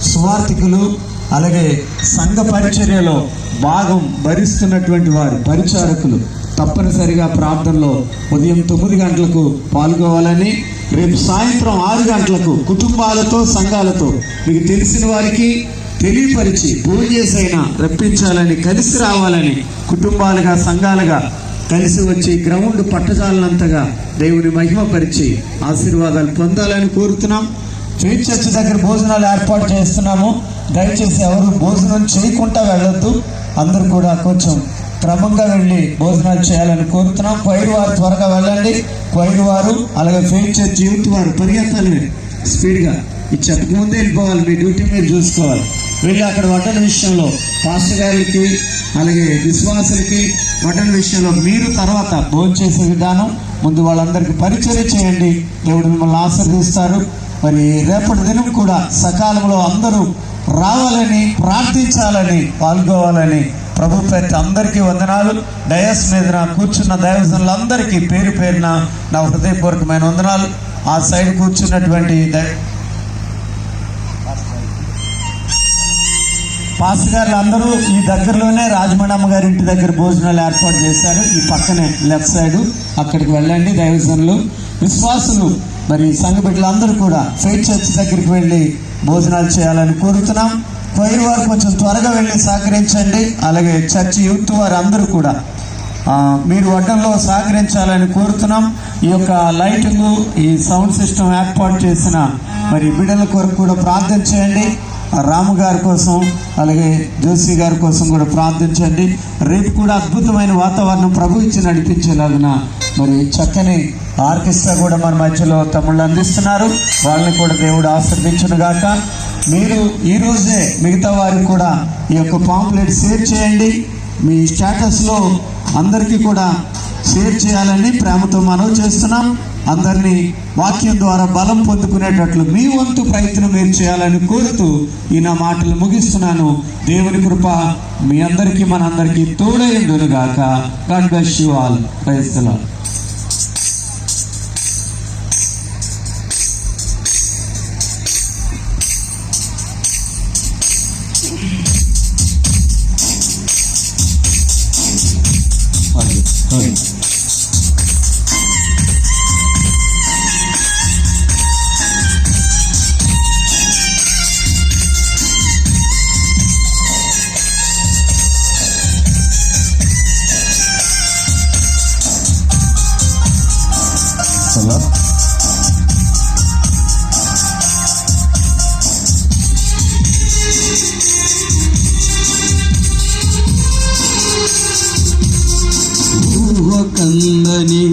సువార్థికులు అలాగే సంఘ పరిచర్యలో భాగం భరిస్తున్నటువంటి వారు పరిచారకులు తప్పనిసరిగా ప్రార్థనలో ఉదయం 9 గంటలకు పాల్గొవాలని, రేపు సాయంత్రం 6 గంటలకు కుటుంబాలతో సంఘాలతో మీకు తెలిసిన వారికి తెలియపరిచి భోజేసైనా రప్పించాలని, కలిసి రావాలని, కుటుంబాలుగా సంఘాలుగా కలిసి వచ్చి గ్రౌండ్ పట్టజాలనంతగా దేవుని మహిమపరిచి ఆశీర్వాదాలు పొందాలని కోరుతున్నాం. ఫెయిత్ చర్చ్ దగ్గర భోజనాలు ఏర్పాటు చేస్తున్నాము. దయచేసి ఎవరు భోజనం చేయకుండా వెళ్ళొద్దు. అందరూ కూడా కొంచెం క్రమంగా వెళ్ళి భోజనాలు చేయాలని కోరుతున్నాం. క్వైర్ వారు త్వరగా వెళ్ళండి. క్వైర్ వారు అలాగే ఫెయిత్ చర్చ్ యూత్ వారు పరిగెత్తాలి స్పీడ్గా. ఇది చెప్పకముందే వెళ్ళిపోవాలి. మీ డ్యూటీ మీరు చూసుకోవాలి. వెళ్ళి అక్కడ వడ్డన విషయంలో పాస్టర్ గారికి అలాగే విశ్వాసులకి వడ్డన విషయంలో మీరు తర్వాత భోజనం చేసే విధానం ముందు వాళ్ళందరికీ పరిచయం చేయండి. దేవుడు మిమ్మల్ని ఆశీర్వదిస్తారు. మరి రేపటి దినం కూడా సకాలంలో అందరూ రావాలని, ప్రార్థించాలని, పాల్గొవాలని ప్రభు పేరిట అందరికీ వందనాలు. డయాస్ మీద కూర్చున్న దైవజనులందరికీ పేరు పేరున నా హృదయపూర్వకమైన వందనాలు. ఆ సైడ్ కూర్చున్నటువంటి పాస్ గారు అందరూ ఈ దగ్గరలోనే రాజమండ్రి గారి ఇంటి దగ్గర భోజనాలు ఏర్పాటు చేశారు. ఈ పక్కనే లెఫ్ట్ సైడ్ అక్కడికి వెళ్ళండి. దైవజనులు, విశ్వాసులు, మరి సంఘ బిడ్డలందరూ కూడా ఫెయిత్ చర్చ్ దగ్గరికి వెళ్ళి భోజనాలు చేయాలని కోరుతున్నాం. క్వైర్ వారు కొంచెం త్వరగా వెళ్ళి సహకరించండి. అలాగే చర్చ్ యూత్ వారు అందరూ కూడా మీరు వడ్డంలో సహకరించాలని కోరుతున్నాం. ఈ యొక్క లైటింగ్, ఈ సౌండ్ సిస్టమ్ ఏర్పాటు చేసిన మరి బిడ్డల కొరకు కూడా ప్రార్థన చేయండి. రాము గారి కోసం అలాగే జోషి గారి కోసం కూడా ప్రార్థించండి. రేపు కూడా అద్భుతమైన వాతావరణం ప్రభు ఇచ్చి నడిపించేలాగున మరి చక్కని ఆర్కెస్ట్రా కూడా మన మధ్యలో తమ్ముళ్ళు అందిస్తున్నారు. వాళ్ళని కూడా దేవుడు ఆశీర్వదించును గాక. మీరు ఈరోజే మిగతా వారికి కూడా ఈ యొక్క పాంప్లెట్ షేర్ చేయండి. మీ స్టేటస్లో అందరికీ కూడా షేర్ చేయాలని ప్రేమతో మనవి చేస్తున్నాం. అందరినీ వాక్యం ద్వారా బలం పొందుకునేటట్లు మీ వంతు ప్రయత్నం మీరు చేయాలని కోరుతూ ఈ నా మాటలు ముగిస్తున్నాను. దేవుని కృప మీ అందరికీ మనందరికీ తోడైండును గాక. God bless you all. Praise the Lord. కందని